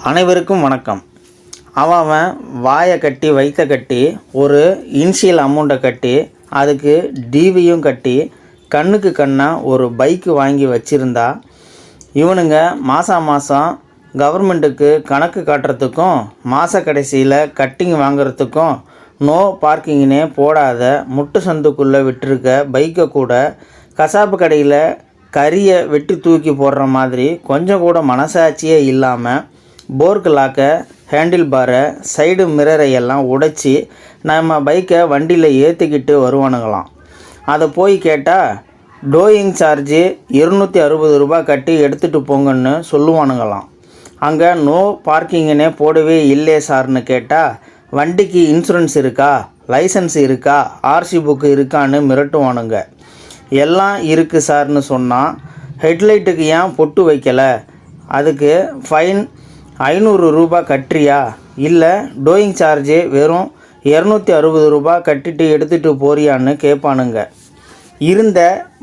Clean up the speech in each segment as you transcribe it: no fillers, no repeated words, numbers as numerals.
அனைவருக்கும் வணக்கம். அவன் வாயை கட்டி வயிற்ற கட்டி ஒரு இனிஷியல் அமௌண்ட்டை கட்டி அதுக்கு டிவியும் கட்டி கண்ணுக்கு கண்ணாக ஒரு பைக்கு வாங்கி வச்சுருந்தா இவனுங்க மாதம் கவர்மெண்ட்டுக்கு கணக்கு காட்டுறதுக்கும் மாத கடைசியில் கட்டிங் வாங்கிறதுக்கும் நோ பார்க்கிங்னே போடாத முட்டு சந்துக்குள்ளே விட்டுருக்க பைக்கை கூட கசாப்பு கடையில் கறியை வெட்டி தூக்கி போடுற மாதிரி கொஞ்சம் கூட மனசாட்சியே இல்லாமல் போர்க்கு லாக்க, ஹேண்டில் பாரை, சைடு மிரரை எல்லாம் உடைச்சி நம்ம பைக்கை வண்டியில் ஏற்றிக்கிட்டு வருவானுங்களாம். அதை போய் கேட்டால் டோயிங் சார்ஜு 260 ரூபா கட்டி எடுத்துகிட்டு போங்கன்னு சொல்லுவானுங்களாம். அங்கே நோ பார்க்கிங்கனே போடவே இல்லை சார்னு கேட்டால் வண்டிக்கு இன்சூரன்ஸ் இருக்கா, லைசன்ஸ் இருக்கா, ஆர்சி புக்கு இருக்கான்னு மிரட்டுவானுங்க. எல்லாம் இருக்குது சார்னு சொன்னால் ஹெட்லைட்டுக்கு ஏன் பொட்டு வைக்கலை, அதுக்கு ஃபைன் 500 ரூபா கட்டுறியா, இல்லை டோயிங் சார்ஜே வெறும் 260 ரூபா கட்டிட்டு எடுத்துகிட்டு போறியான்னு கேட்பானுங்க. இருந்த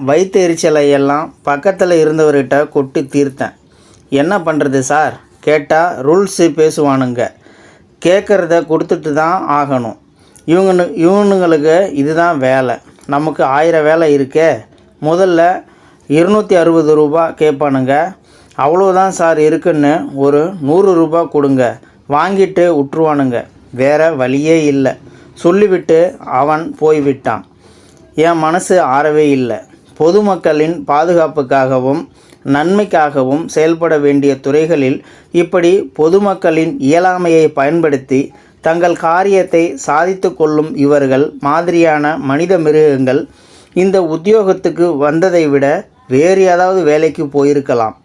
வயிற்று எரிச்சலை எல்லாம் பக்கத்தில் இருந்தவர்கிட்ட கொட்டி தீர்த்தேன். என்ன பண்ணுறது சார் கேட்டால் ரூல்ஸு பேசுவானுங்க. கேட்குறத கொடுத்துட்டு தான் ஆகணும். இவனுங்களுக்கு இதுதான் வேலை. நமக்கு 1000 வேலை இருக்கே. முதல்ல 260 ரூபா கேட்பானுங்க. அவ்வளோதான் சார் இருக்குன்னு ஒரு 100 ரூபா கொடுங்க, வாங்கிட்டு விட்டுருவானுங்க. வேறு வழியே இல்லை. சொல்லிவிட்டு அவன் போய்விட்டான். என் மனசு ஆறவே இல்லை. பொதுமக்களின் பாதுகாப்புக்காகவும் நன்மைக்காகவும் செயல்பட வேண்டிய துறைகளில் இப்படி பொதுமக்களின் இயலாமையை பயன்படுத்தி தங்கள் காரியத்தை சாதித்து கொள்ளும் இவர்கள் மாதிரியான மனித மிருகங்கள் இந்த உத்தியோகத்துக்கு வந்ததை விட வேறு ஏதாவது வேலைக்கு போயிருக்கலாம்.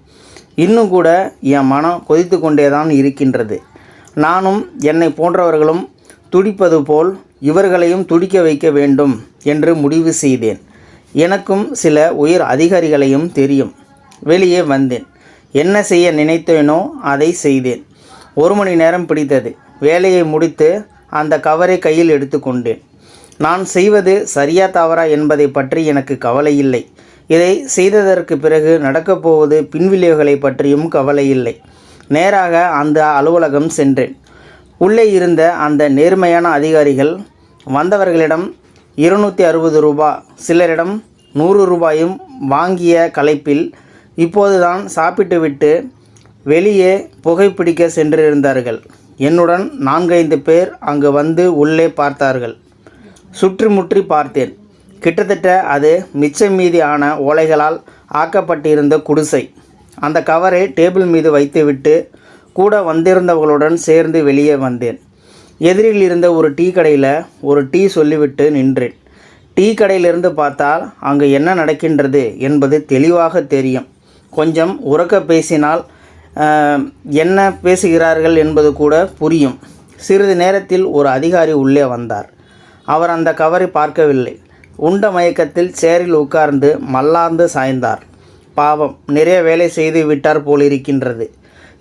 இன்னும் கூட என் மனம் கொதித்து கொண்டே தான் இருக்கின்றது. நானும் என்னை போன்றவர்களும் துடிப்பது போல் இவர்களையும் துடிக்க வைக்க வேண்டும் என்று முடிவு செய்தேன். எனக்கும் சில உயர் அதிகாரிகளையும் தெரியும். வெளியே வந்தேன். என்ன செய்ய நினைத்தேனோ அதை செய்தேன். 1 மணி நேரம் பிடித்தது. வேலையை முடித்து அந்த கவரை கையில் எடுத்துக்கொண்டேன். நான் செய்வது சரியா தவறா என்பதை பற்றி எனக்கு கவலை இல்லை. இதை செய்ததற்கு பிறகு நடக்கப் போவது பின்விளைவுகளை பற்றியும் கவலை இல்லை. நேராக அந்த அலுவலகம் சென்றேன். உள்ளே இருந்த அந்த நேர்மையான அதிகாரிகள் வந்தவர்களிடம் 260 ரூபா, சிலரிடம் 100 ரூபாயும் வாங்கிய களைப்பில் இப்போதுதான் சாப்பிட்டுவிட்டு வெளியே புகைப்பிடிக்க சென்றிருந்தார்கள். என்னுடன் 4-5 பேர் அங்கு வந்து உள்ளே பார்த்தார்கள். சுற்றி முற்றி பார்த்தேன். கிட்டத்தட்ட அது மிச்சம் மீதி ஆன ஓலைகளால் ஆக்கப்பட்டிருந்த குடிசை. அந்த கவரை டேபிள் மீது வைத்துவிட்டு கூட வந்திருந்தவர்களுடன் சேர்ந்து வெளியே வந்தேன். எதிரில் இருந்த ஒரு டீ கடையில் ஒரு டீ சொல்லிவிட்டு நின்றேன். டீ கடையிலிருந்து பார்த்தால் அங்கு என்ன நடக்கின்றது என்பது தெளிவாக தெரியும். கொஞ்சம் உரக்க பேசினால் என்ன பேசுகிறார்கள் என்பது கூட புரியும். சிறிது நேரத்தில் ஒரு அதிகாரி உள்ளே வந்தார். அவர் அந்த கவரை பார்க்கவில்லை. உண்ட மயக்கத்தில் சேரில் உட்கார்ந்து மல்லார்ந்து சாய்ந்தார். பாவம், நிறைய வேலை செய்து விட்டார் போலிருக்கின்றது.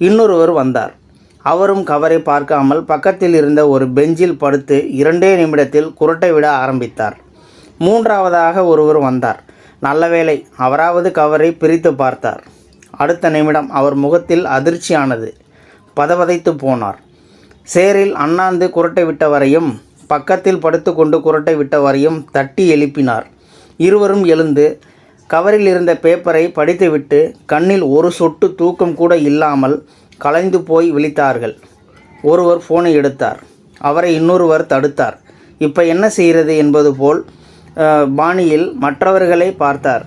இன்னொருவர் வந்தார். அவரும் கவரை பார்க்காமல் பக்கத்தில் இருந்த ஒரு பெஞ்சில் படுத்து 2 நிமிடத்தில் குரட்டை விட ஆரம்பித்தார். 3ஆவதாக ஒருவர் வந்தார். நல்ல வேளை, அவராவது கவரை பிரித்து பார்த்தார். அடுத்த நிமிடம் அவர் முகத்தில் அதிர்ச்சியானது. பதவதைத்து போனார். சேரில் அண்ணாந்து குரட்டை விட்டவரையும் பக்கத்தில் படுத்து கொண்டு குரட்டை விட்டவரையும் தட்டி எழுப்பினார். இருவரும் எழுந்து கவரில் இருந்த பேப்பரை படித்துவிட்டு கண்ணில் ஒரு சொட்டு தூக்கம் கூட இல்லாமல் கலைந்து போய் விழித்தார்கள். ஒருவர் ஃபோனை எடுத்தார். அவரை இன்னொருவர் தடுத்தார். இப்போ என்ன செய்கிறது என்பது போல் பாணியில் மற்றவர்களை பார்த்தார்.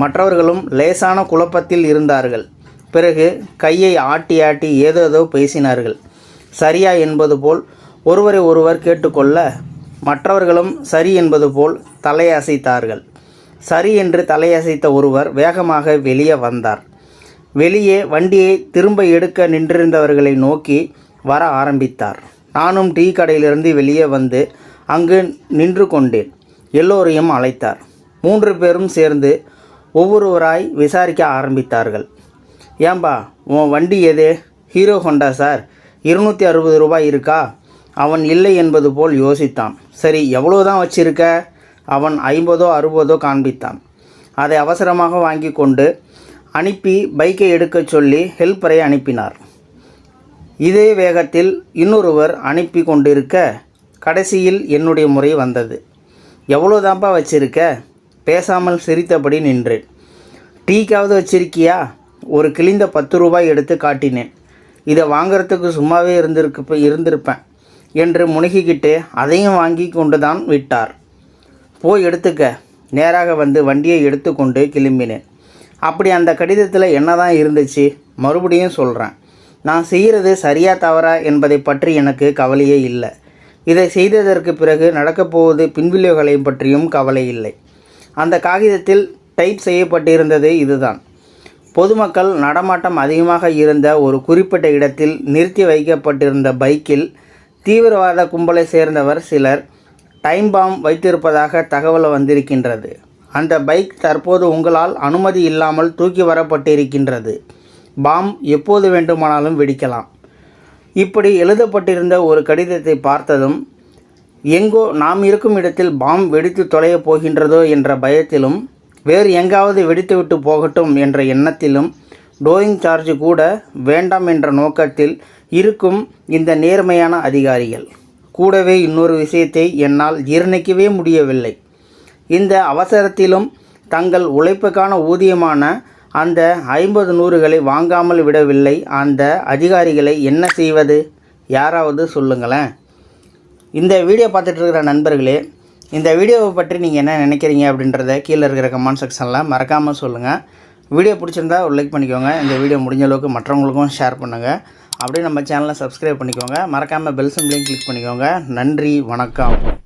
மற்றவர்களும் லேசான குழப்பத்தில் இருந்தார்கள். பிறகு கையை ஆட்டி ஆட்டி ஏதேதோ பேசினார்கள். சரியா என்பது போல் ஒருவரை ஒருவர் கேட்டுக்கொள்ள மற்றவர்களும் சரி என்பது போல் தலையசைத்தார்கள். சரி என்று தலையசைத்த ஒருவர் வேகமாக வெளியே வந்தார். வெளியே வண்டியை திரும்ப எடுக்க நின்றிருந்தவர்களை நோக்கி வர ஆரம்பித்தார். நானும் டீ கடையிலிருந்து வெளியே வந்து அங்கு நின்று கொண்டேன். எல்லோரையும் அழைத்தார். 3 பேரும் சேர்ந்து ஒவ்வொருவராய் விசாரிக்க ஆரம்பித்தார்கள். ஏம்பா, உன் வண்டி எது? Hero Honda sir. 260 ரூபாய் இருக்கா? அவன் இல்லை என்பது போல் யோசித்தான். சரி, எவ்வளோ தான் வச்சிருக்க? அவன் 50ஓ 60ஓ காண்பித்தான். அதை அவசரமாக வாங்கி கொண்டு அனுப்பி பைக்கை எடுக்கச் சொல்லி ஹெல்ப்பரை அனுப்பினார். இதே வேகத்தில் இன்னொருவர் அனுப்பி கொண்டிருக்க கடைசியில் என்னுடைய முறை வந்தது. எவ்வளோதான்ப்பா வச்சிருக்க? பேசாமல் சிரித்தபடி நின்றேன். டீக்காவது வச்சிருக்கியா? ஒரு கிழிந்த 10 ரூபாய் எடுத்து காட்டினேன். இதை வாங்கிறதுக்கு சும்மாவே இருந்திருப்பேன் என்று முனகிக்கிட்டே அதையும் வாங்கி கொண்டு தான் விட்டார். போய் எடுத்துக்க. நேராக வந்து வண்டியை எடுத்து கொண்டு கிளம்பினேன். அப்படி அந்த கடிதத்தில் என்ன தான் இருந்துச்சு? மறுபடியும் சொல்கிறேன். நான் செய்கிறது சரியா தவறா என்பதை பற்றி எனக்கு கவலையே இல்லை. இதை செய்ததற்கு பிறகு நடக்கப்போவது பின்விளைவுகளை பற்றியும் கவலை இல்லை. அந்த காகிதத்தில் டைப் செய்யப்பட்டிருந்தது இதுதான்: பொதுமக்கள் நடமாட்டம் அதிகமாக இருந்த ஒரு குறிப்பிட்ட இடத்தில் நிறுத்தி வைக்கப்பட்டிருந்த பைக்கில் தீவிரவாத கும்பலை சேர்ந்தவர் சிலர் டைம் பாம் வைத்திருப்பதாக தகவல் வந்திருக்கின்றது. அந்த பைக் தற்போது உங்களால் அனுமதி இல்லாமல் தூக்கி வரப்பட்டிருக்கின்றது. பாம் எப்போது வேண்டுமானாலும் வெடிக்கலாம். இப்படி எழுதப்பட்டிருந்த ஒரு கடிதத்தை பார்த்ததும் எங்கோ நாம் இருக்கும் இடத்தில் பாம் வெடித்து தொலையப் போகின்றதோ என்ற பயத்திலும், வேறு எங்காவது வெடித்துவிட்டு போகட்டும் என்ற எண்ணத்திலும், டோயிங் சார்ஜ் கூட வேண்டாம் என்ற நோக்கத்தில் இருக்கும் இந்த நேர்மையான அதிகாரிகள். கூடவே இன்னொரு விஷயத்தை என்னால் ஜீரணிக்கவே முடியவில்லை. இந்த அவசரத்திலும் தங்கள் உழைப்புக்கான ஊதியமான அந்த 50 நூறுகளை வாங்காமல் விடவில்லை அந்த அதிகாரிகளை. என்ன செய்வது? யாராவது சொல்லுங்களேன். இந்த வீடியோ பார்த்துட்டு இருக்கிற நண்பர்களே, இந்த வீடியோவை பற்றி நீங்கள் என்ன நினைக்கிறீங்க அப்படின்றத கீழே இருக்கிற கமெண்ட் செக்ஷனில் மறக்காமல் சொல்லுங்கள். வீடியோ பிடிச்சிருந்தா ஒரு லைக் பண்ணிக்கோங்க. இந்த வீடியோ முடிஞ்ச அளவுக்கு மற்றவங்களுக்கும் ஷேர் பண்ணுங்கள். அப்படியே நம்ம சேனலை சப்ஸ்கிரைப் பண்ணிக்கோங்க. மறக்காமல் பெல் சிம்பலையும் கிளிக் பண்ணிக்கோங்க. நன்றி, வணக்கம்.